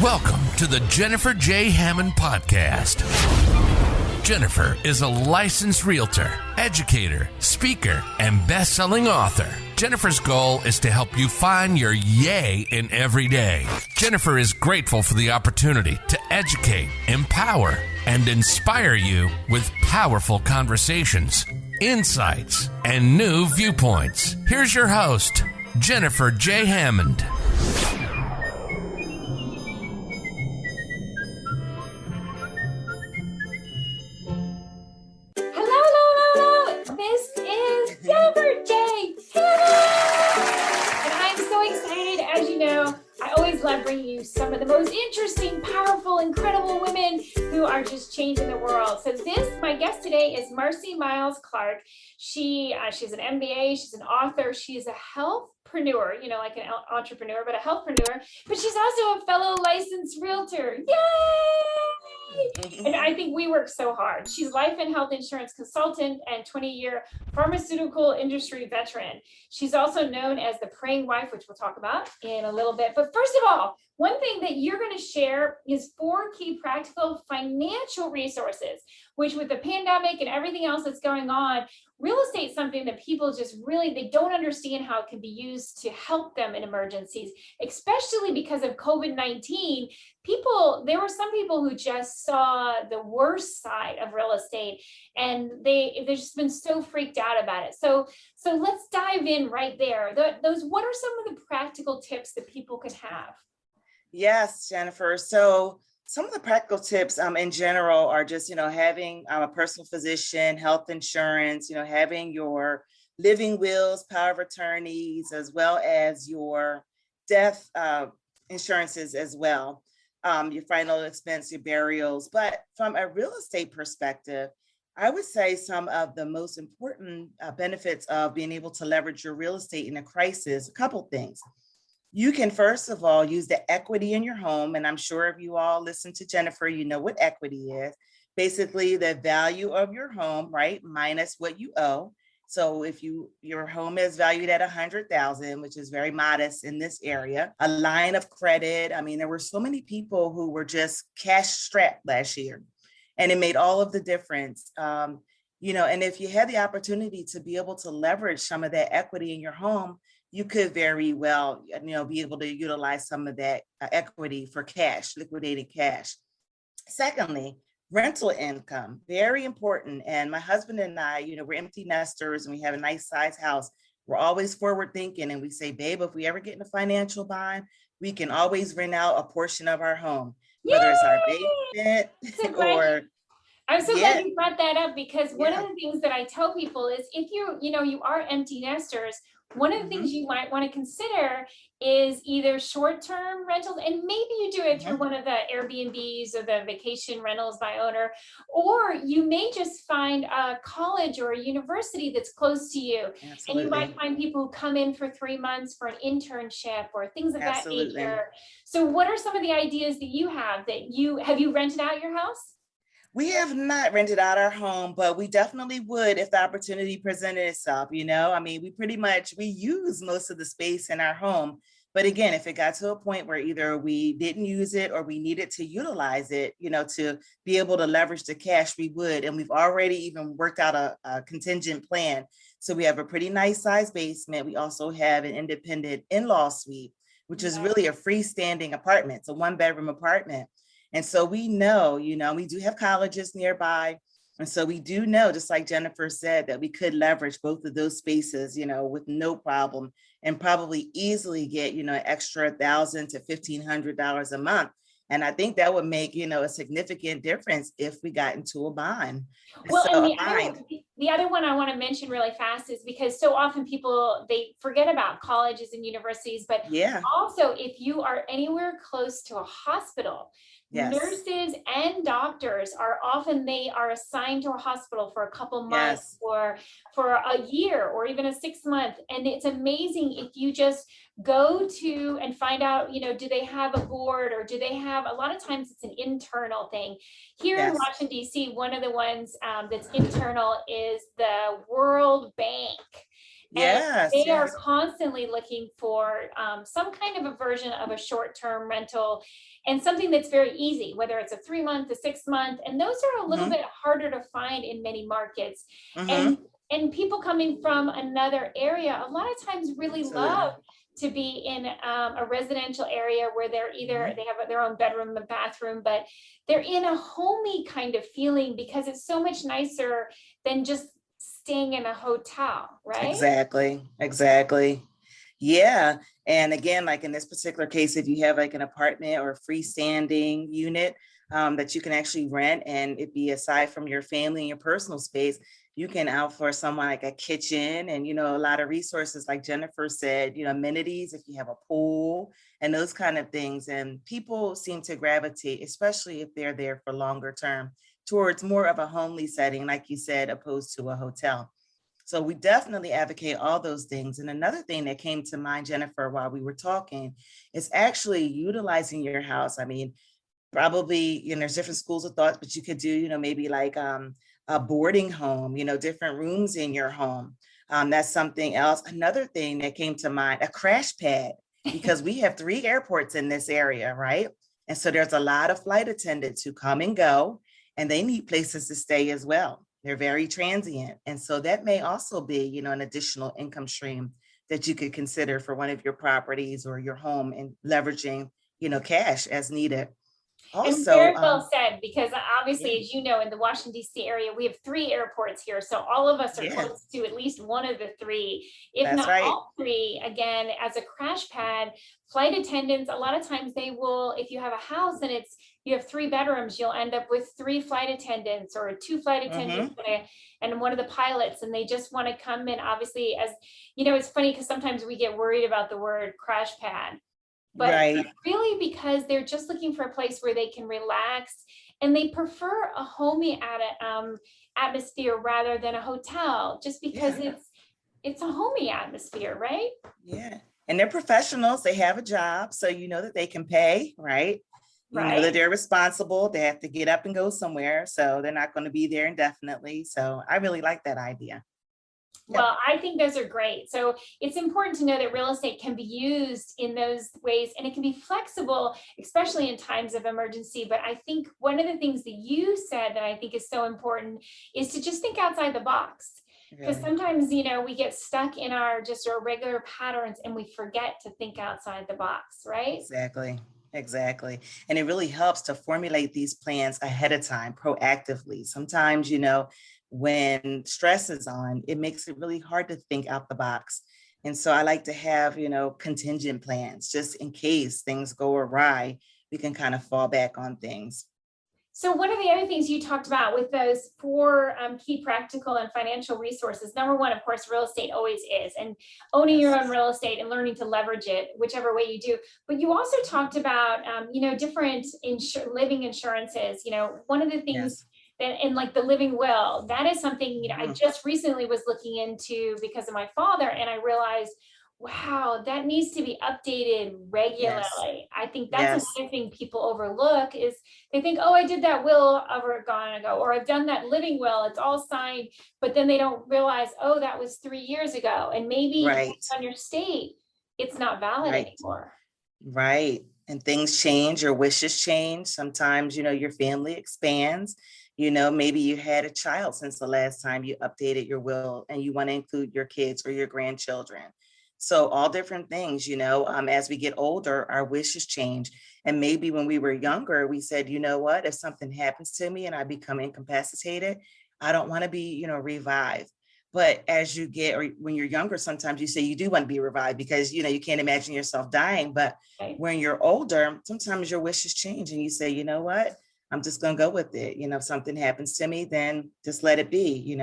Welcome to the Jennifer J. Hammond Podcast. Jennifer is a licensed realtor, educator, speaker, and best-selling author. Jennifer's goal is to help you find your yay in every day. Jennifer is grateful for the opportunity to educate, empower, and inspire you with powerful conversations, insights, and new viewpoints. Here's your host, Jennifer J. Hammond. Bringing you some of the most interesting, powerful, incredible women who are just changing the world. So my guest today is Marcy Miles Clark. She's an MBA, she's an author, she's a healthpreneur, like an entrepreneur, but a healthpreneur, but she's also a fellow licensed realtor. Yay! And I think we work so hard. She's life and health insurance consultant and 20-year pharmaceutical industry veteran. She's also known as the praying wife, which we'll talk about in a little bit. But first of all, one thing that you're going to share is 4 key practical financial resources, which with the pandemic and everything else that's going on, real estate is something that people just really, they don't understand how it can be used to help them in emergencies, especially because of COVID-19. There were some people who just saw the worst side of real estate, and they've just been so freaked out about it. So let's dive in right there. What are some of the practical tips that people could have? Yes, Jennifer. So some of the practical tips in general are just, having a personal physician, health insurance, having your living wills, power of attorneys, as well as your death insurances as well, your final expense, your burials. But from a real estate perspective, I would say some of the most important benefits of being able to leverage your real estate in a crisis, a couple things. You can, first of all, use the equity in your home. And I'm sure if you all listen to Jennifer, you know what equity is. Basically, the value of your home, right, minus what you owe. So if your home is valued at $100,000, which is very modest in this area, a line of credit. I mean, there were so many people who were just cash strapped last year, and it made all of the difference. And if you had the opportunity to be able to leverage some of that equity in your home, you could very well, be able to utilize some of that equity for cash, liquidated cash. Secondly, rental income, very important. And my husband and I, we're empty nesters and we have a nice size house. We're always forward thinking. And we say, babe, if we ever get in a financial bind, we can always rent out a portion of our home, whether it's our basement or... I'm so glad you brought that up, because one of the things that I tell people is if you are empty nesters, one of the things you might want to consider is either short-term rentals, and maybe you do it through one of the Airbnbs or the vacation rentals by owner, or you may just find a college or a university that's close to you. Absolutely. And you might find people who come in for 3 months for an internship or things of that nature. So what are some of the ideas that you have have you rented out your house? We have not rented out our home, but we definitely would if the opportunity presented itself. We use most of the space in our home. But again, if it got to a point where either we didn't use it or we needed to utilize it, to be able to leverage the cash, we would. And we've already even worked out a contingent plan. So we have a pretty nice size basement. We also have an independent in-law suite, which is really a freestanding apartment. It's a 1-bedroom apartment. And so we know, we do have colleges nearby. And so we do know, just like Jennifer said, that we could leverage both of those spaces, with no problem, and probably easily get, an extra $1,000 to $1,500 a month. And I think that would make, a significant difference if we got into a bind. Well, so the other one I want to mention really fast is because so often people, they forget about colleges and universities, but also if you are anywhere close to a hospital, nurses and doctors are assigned to a hospital for a couple months or for a year or even a 6-month. And it's amazing if you just go to and find out, do they have a board, or do they have, a lot of times it's an internal thing. Here in Washington, D.C., one of the ones that's internal is the World Bank. And Yes, they are yes. constantly looking for some kind of a version of a short-term rental and something that's very easy, whether it's a 3-month, a 6-month, and those are a little Mm-hmm. bit harder to find in many markets. Mm-hmm. And people coming from another area, a lot of times really Absolutely. love to be in a residential area where they're either Mm-hmm. they have their own bedroom and bathroom, but they're in a homey kind of feeling because it's so much nicer than just staying in a hotel, right? Exactly. Exactly. Yeah. And again, like in this particular case, if you have like an apartment or a freestanding unit that you can actually rent and it be aside from your family and your personal space, you can out for someone like a kitchen and, a lot of resources, like Jennifer said, amenities, if you have a pool and those kind of things. And people seem to gravitate, especially if they're there for longer term, towards more of a homely setting, like you said, opposed to a hotel. So we definitely advocate all those things. And another thing that came to mind, Jennifer, while we were talking, is actually utilizing your house. I mean, probably, there's different schools of thought, but you could do, maybe like a boarding home, different rooms in your home. That's something else. Another thing that came to mind, a crash pad, because we have 3 airports in this area, right? And so there's a lot of flight attendants who come and go, and they need places to stay as well. They're very transient. And so that may also be, an additional income stream that you could consider for one of your properties or your home and leveraging, cash as needed. And Also, very well said, because yeah, obviously, as you know, in the Washington, D.C. area, we have 3 airports here. So all of us are yeah, close to at least one of the 3, if that's not right. all 3. Again, as a crash pad, flight attendants, a lot of times they will, if you have a house and you have 3 bedrooms, you'll end up with 3 flight attendants or 2 flight Mm-hmm. attendants and one of the pilots, and they just want to come in. Obviously, as you know, it's funny because sometimes we get worried about the word crash pad, but Right. really because they're just looking for a place where they can relax, and they prefer a homey atmosphere rather than a hotel, just because Yeah. it's a homey atmosphere, right? Yeah. And they're professionals. They have a job. So you know that they can pay, right? You know that Right. they're responsible. They have to get up and go somewhere. So they're not going to be there indefinitely. So I really like that idea. Yep. Well, I think those are great. So it's important to know that real estate can be used in those ways, and it can be flexible, especially in times of emergency. But I think one of the things that you said that I think is so important is to just think outside the box. Because Really. sometimes, we get stuck in our regular patterns and we forget to think outside the box, right? Exactly. Exactly. And it really helps to formulate these plans ahead of time proactively. Sometimes, when stress is on, it makes it really hard to think out the box. And so I like to have, contingent plans just in case things go awry, we can kind of fall back on things. So one of the other things you talked about with those 4 key practical and financial resources, number one, of course, real estate always is, and owning your own Yes. real estate and learning to leverage it, whichever way you do. But you also talked about, different living insurances. One of the things Yes. that in like the living will, that is something, I Mhm. just recently was looking into because of my father, and I realized, wow, that needs to be updated Yes. regularly. I think that's Yes. another thing people overlook is they think, oh, I did that will over gone ago, or I've done that living will, it's all signed, but then they don't realize, oh, that was 3 years ago. And maybe depending Right. on your state, it's not valid Right. anymore. Right. And things change, your wishes change. Sometimes, your family expands. Maybe you had a child since the last time you updated your will and you want to include your kids or your grandchildren. So, all different things, as we get older, our wishes change. And maybe when we were younger, we said, you know what, if something happens to me and I become incapacitated, I don't want to be, revived. But as you get, or when you're younger, sometimes you say you do want to be revived because, you can't imagine yourself dying. But Right? when you're older, sometimes your wishes change and you say, you know what, I'm just going to go with it. If something happens to me, then just let it be.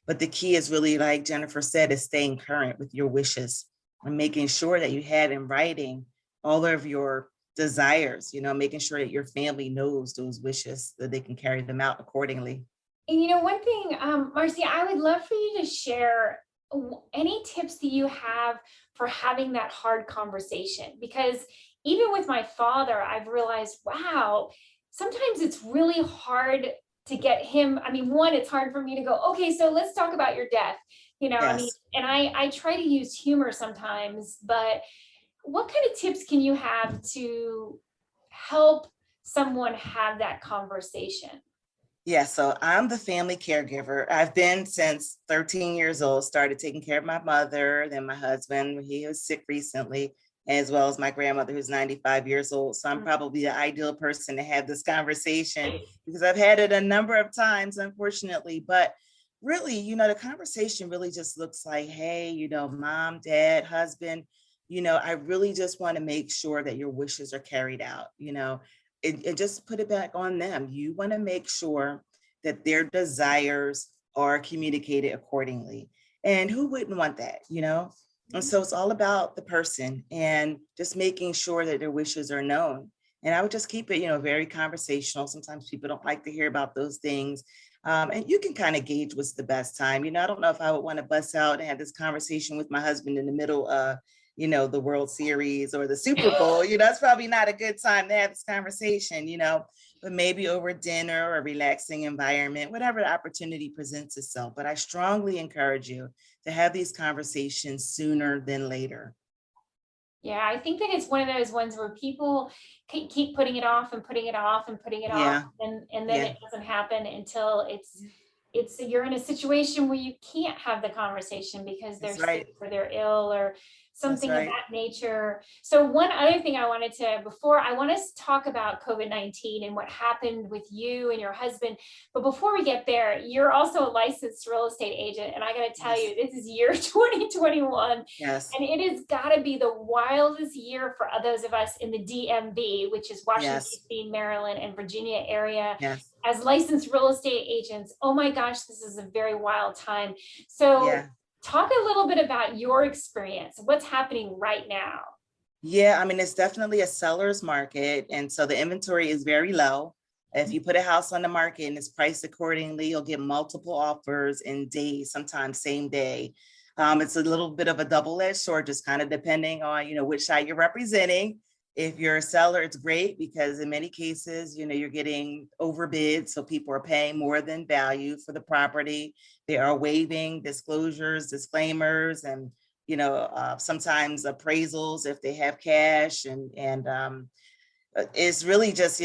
But the key is really, like Jennifer said, is staying current with your wishes and making sure that you have in writing all of your desires, making sure that your family knows those wishes so that they can carry them out accordingly. And one thing, Marcy, I would love for you to share any tips that you have for having that hard conversation. Because even with my father, I've realized, wow, sometimes it's really hard to get him. I mean, one, it's hard for me to go, okay, so let's talk about your death. I mean, Yes. and I try to use humor sometimes, but what kind of tips can you have to help someone have that conversation? Yeah, so I'm the family caregiver. I've been since 13 years old, started taking care of my mother, then my husband, he was sick recently, as well as my grandmother who's 95 years old. So I'm probably the ideal person to have this conversation because I've had it a number of times, unfortunately. But really, the conversation really just looks like, hey, mom, dad, husband, I really just want to make sure that your wishes are carried out, and just put it back on them. You want to make sure that their desires are communicated accordingly. And who wouldn't want that? And so it's all about the person and just making sure that their wishes are known. And I would just keep it, very conversational. Sometimes people don't like to hear about those things. And you can kind of gauge what's the best time. I don't know if I would want to bust out and have this conversation with my husband in the middle of the World Series or the Super Bowl. It's probably not a good time to have this conversation, but maybe over dinner or a relaxing environment, whatever the opportunity presents itself. But I strongly encourage you to have these conversations sooner than later. Yeah, I think that it's one of those ones where people keep putting it off and putting it off and putting it off, Yeah, and then yeah, it doesn't happen until it's you're in a situation where you can't have the conversation because they're that's sick right. or they're ill or That's something of right. that nature. So one other thing I wanted to, before I want us to talk about COVID-19 and what happened with you and your husband. But before we get there, you're also a licensed real estate agent. And I got to tell Yes, you, this is year 2021. yes, And it has got to be the wildest year for those of us in the DMV, which is Washington, yes, D.C., Maryland, and Virginia area. yes, As licensed real estate agents, oh my gosh, this is a very wild time. So yeah. talk a little bit about your experience. What's happening right now? Yeah, I mean, it's definitely a seller's market. And so the inventory is very low. If you put a house on the market and it's priced accordingly, you'll get multiple offers in days, sometimes same day. It's a little bit of a double-edged sword, just kind of depending on, which side you're representing. If you're a seller, it's great because in many cases, you're getting overbid. So people are paying more than value for the property. They are waiving disclosures, disclaimers, and sometimes appraisals if they have cash, and it's really just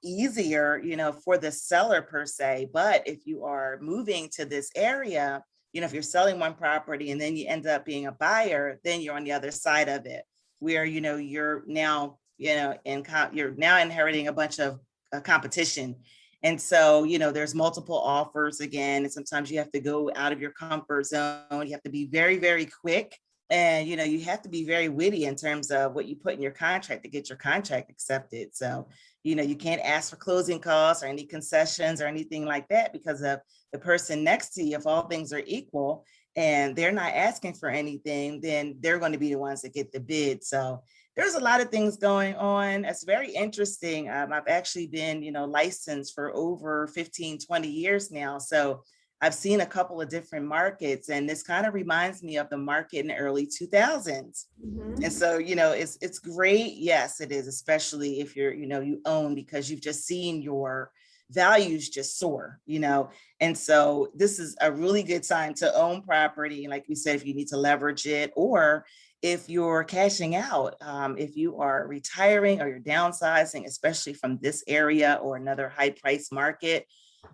easier for the seller per se. But if you are moving to this area, if you're selling one property and then you end up being a buyer, then you're on the other side of it where you're now you're now inheriting a bunch of competition. And so, there's multiple offers again, and sometimes you have to go out of your comfort zone. You have to be very, very quick, and you have to be very witty in terms of what you put in your contract to get your contract accepted. So you can't ask for closing costs or any concessions or anything like that, because of the person next to you. If all things are equal and they're not asking for anything, then they're going to be the ones that get the bid. So there's a lot of things going on. It's very interesting. I've actually been licensed for over 15, 20 years now. So I've seen a couple of different markets, and this kind of reminds me of the market in the early 2000s. And Mhm. so, it's great. Yes, it is, especially if you own, because you've just seen your values just soar. And so this is a really good time to own property. Like we said, if you need to leverage it, or if you're cashing out, if you are retiring or you're downsizing, especially from this area or another high price market,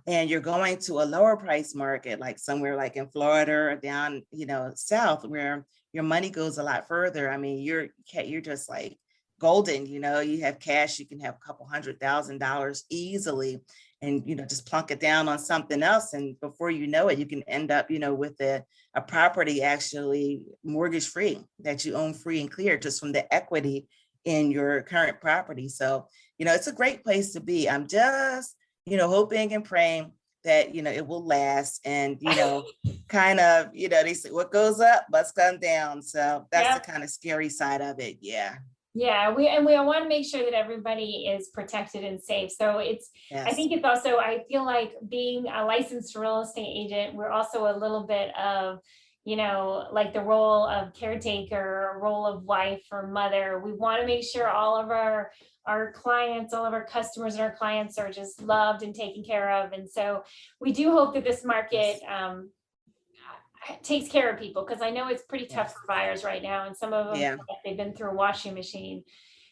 and you're going to a lower price market, like somewhere like in Florida or down, south, where your money goes a lot further. I mean, you're just like golden. You have cash, you can have a couple $100,000 easily, and just plunk it down on something else, and before you know it, you can end up with a property actually mortgage free, that you own free and clear, just from the equity in your current property. So it's a great place to be. I'm just hoping and praying that, it will last, and, kind of, they say what goes up must come down. So that's the Yep. kind of scary side of it. Yeah. Yeah, we want to make sure that everybody is protected and safe. So I Yes. think it's also, I feel like being a licensed real estate agent, we're also a little bit of, like the role of caretaker, role of wife or mother. We want to make sure all of our clients, all of our customers and our clients are just loved and taken care of. And so we do hope that this market, Yes. takes care of people, because I know it's pretty tough Yes. for buyers right now, and some of them Yeah. feel like they've been through a washing machine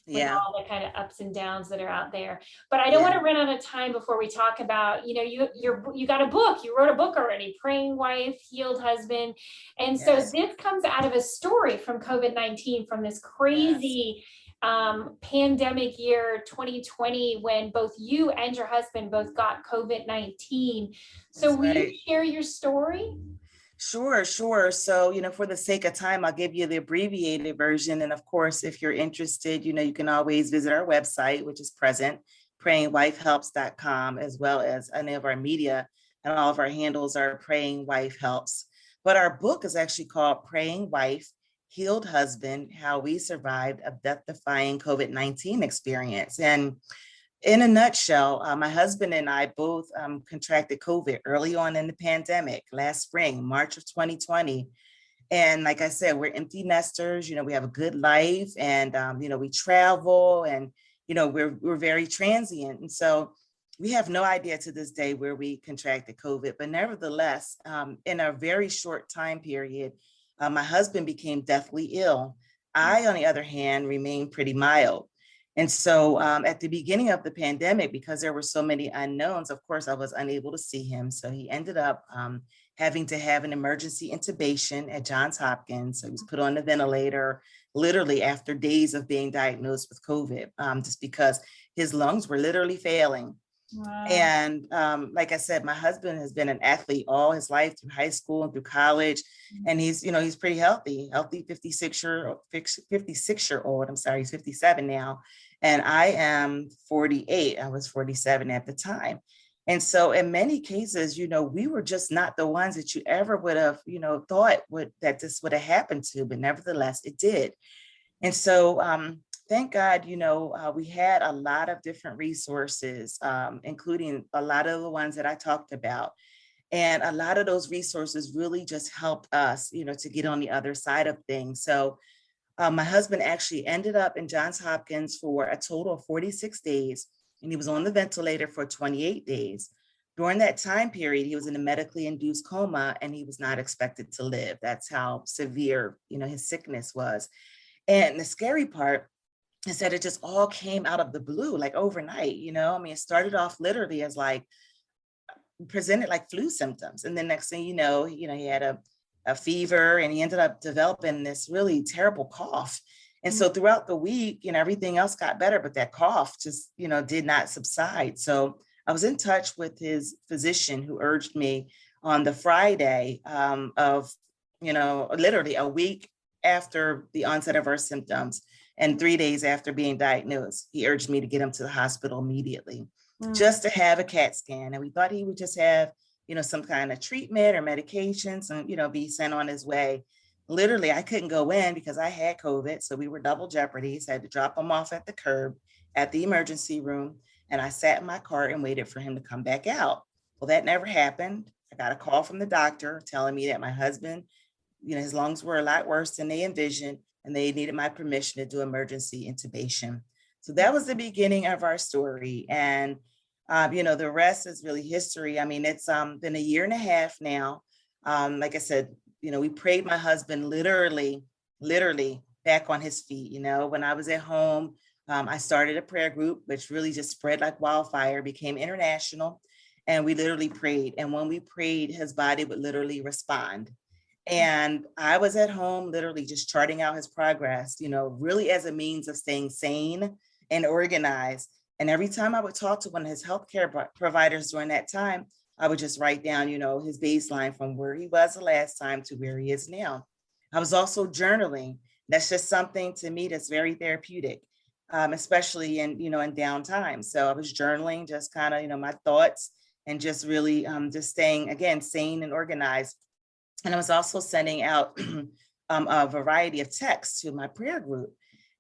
with Yeah. all the kind of ups and downs that are out there. But I don't want Yeah. to run out of time before we talk about, you got a book, you wrote a book already, Praying Wife, Healed Husband. And so Yes. this comes out of a story from COVID-19, from this Yes. crazy pandemic year 2020, when both you and your husband both got COVID-19. So That's will you right. share your story? Sure, sure. So, for the sake of time, I'll give you the abbreviated version. And of course, if you're interested, you can always visit our website, which is present, prayingwifehelps.com, as well as any of our media, and all of our handles are Praying Wife Helps. But our book is actually called Praying Wife, Healed Husband, How We Survived a Death-Defying COVID-19 Experience. And in a nutshell, my husband and I both contracted COVID early on in the pandemic last spring, March of 2020. And like I said, we're empty nesters, we have a good life, and, we travel, and, we're very transient. And so we have no idea to this day where we contracted COVID, but nevertheless, in a very short time period, my husband became deathly ill. I, on the other hand, remained pretty mild. And so at the beginning of the pandemic, because there were so many unknowns, of course, I was unable to see him. So he ended up having to have an emergency intubation at Johns Hopkins. So he was put on the ventilator literally after days of being diagnosed with COVID, just because his lungs were literally failing. Wow. And like I said, my husband has been an athlete all his life, through high school and through college. And he's pretty healthy 56-year-old. I'm sorry, he's 57 now. And I am 48. I was 47 at the time. And so in many cases, we were just not the ones that you ever would have, thought that this would have happened to, but nevertheless, it did. And so thank God, we had a lot of different resources, including a lot of the ones that I talked about. And a lot of those resources really just helped us, to get on the other side of things. So my husband actually ended up in Johns Hopkins for a total of 46 days, and he was on the ventilator for 28 days. During that time period, he was in a medically induced coma, and he was not expected to live. That's how severe, his sickness was. And the scary part is that it just all came out of the blue, like overnight, it started off literally as like presented like flu symptoms. And then next thing you know, he had a fever, and he ended up developing this really terrible cough. And so throughout the week, everything else got better, but that cough just, did not subside. So I was in touch with his physician, who urged me on the Friday of, literally a week after the onset of our symptoms and 3 days after being diagnosed. He urged me to get him to the hospital immediately, just to have a CAT scan. And we thought he would just have, some kind of treatment or medications and, be sent on his way. Literally, I couldn't go in because I had COVID. So we were double jeopardy. So I had to drop him off at the curb at the emergency room. And I sat in my car and waited for him to come back out. Well, that never happened. I got a call from the doctor telling me that my husband, his lungs were a lot worse than they envisioned, and they needed my permission to do emergency intubation. So that was the beginning of our story. And, the rest is really history. I mean, it's been a year and a half now. Like I said, we prayed my husband literally back on his feet. When I was at home, I started a prayer group, which really just spread like wildfire, became international. And we literally prayed. And when we prayed, his body would literally respond. And I was at home, literally just charting out his progress, really as a means of staying sane and organized. And every time I would talk to one of his healthcare providers during that time, I would just write down, his baseline from where he was the last time to where he is now. I was also journaling. That's just something to me that's very therapeutic, especially in downtime. So I was journaling just kind of, my thoughts, and just really just staying, again, sane and organized. And I was also sending out a variety of texts to my prayer group.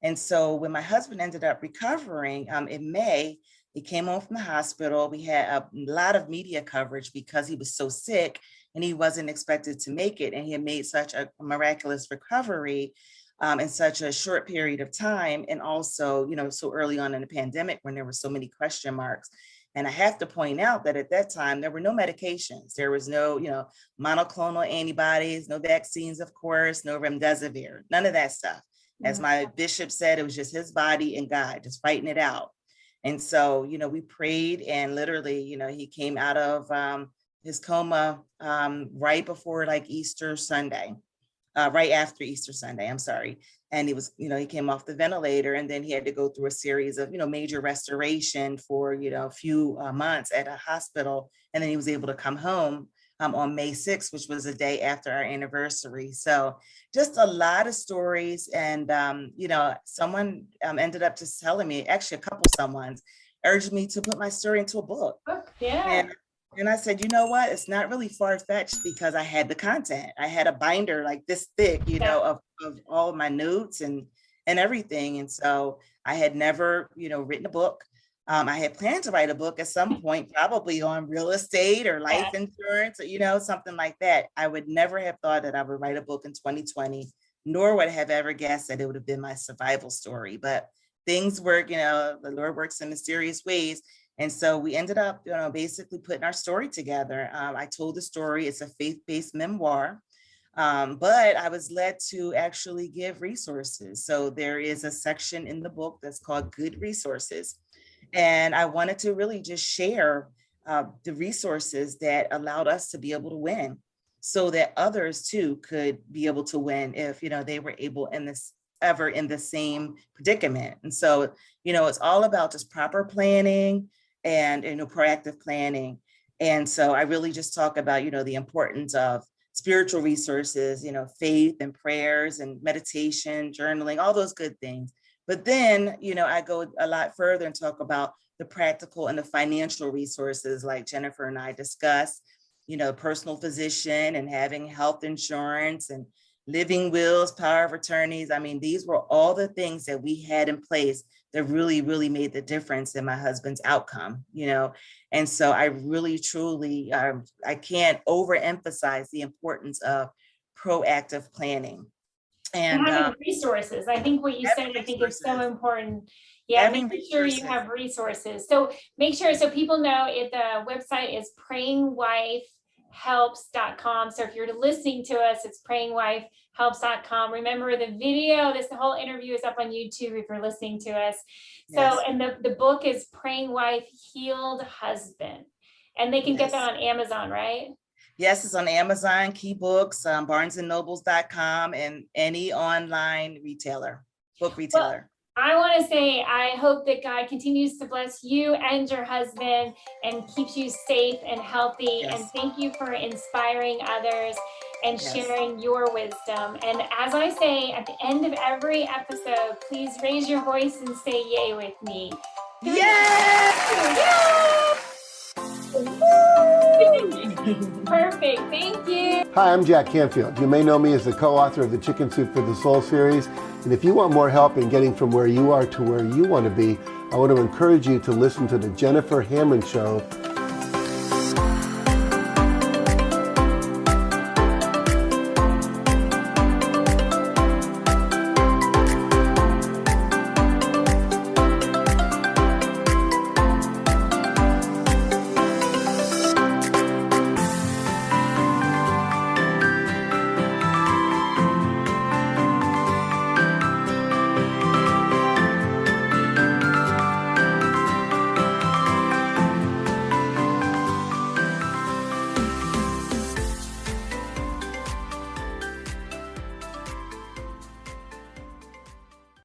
And so when my husband ended up recovering in May, he came home from the hospital. We had a lot of media coverage because he was so sick and he wasn't expected to make it. And he had made such a miraculous recovery in such a short period of time. And also, so early on in the pandemic when there were so many question marks. And I have to point out that at that time, there were no medications. There was no, monoclonal antibodies, no vaccines, of course, no remdesivir, none of that stuff. As my bishop said, it was just his body and God just fighting it out. And so, we prayed, and literally, he came out of his coma right before like Easter Sunday, right after Easter Sunday, I'm sorry. And he was, he came off the ventilator, and then he had to go through a series of, major restoration for, a few months at a hospital. And then he was able to come home on May 6th, which was the day after our anniversary. So just a lot of stories. And, someone ended up just telling me, actually a couple someones urged me to put my story into a book. Yeah. And I said, you know what? It's not really far-fetched because I had the content. I had a binder like this thick, of all of my notes and everything. And so I had never, written a book. I had planned to write a book at some point, probably on real estate or life insurance, or, something like that. I would never have thought that I would write a book in 2020, nor would I have ever guessed that it would have been my survival story. But things work, the Lord works in mysterious ways. And so we ended up, basically putting our story together. I told the story. It's a faith-based memoir, but I was led to actually give resources. So there is a section in the book that's called Good Resources. And I wanted to really just share the resources that allowed us to be able to win, so that others too could be able to win if, they were able in the same predicament. And so, it's all about just proper planning and, proactive planning. And so I really just talk about, the importance of spiritual resources, faith and prayers and meditation, journaling, all those good things. But then, I go a lot further and talk about the practical and the financial resources like Jennifer and I discussed, personal physician and having health insurance and living wills, power of attorneys. I mean, these were all the things that we had in place that really, really made the difference in my husband's outcome, And so I really, truly, I can't overemphasize the importance of proactive planning. And having resources. I think what you said, I think is so important. Yeah, make sure you have resources. So make sure, so people know the website is prayingwifehelps.com. So if you're listening to us, it's prayingwifehelps.com. Remember the video, the whole interview is up on YouTube if you're listening to us. So, and the book is Praying Wife, Healed Husband. And they can get that on Amazon, right? Yes, it's on Amazon, Keybooks, barnesandnobles.com, and any online book retailer. Well, I want to say, I hope that God continues to bless you and your husband and keeps you safe and healthy. And thank you for inspiring others and sharing your wisdom. And as I say at the end of every episode, please raise your voice and say yay with me. Yay! Perfect. Thank you. Hi, I'm Jack Canfield. You may know me as the co-author of the Chicken Soup for the Soul series. And if you want more help in getting from where you are to where you want to be, I want to encourage you to listen to the Jennifer Hammond Show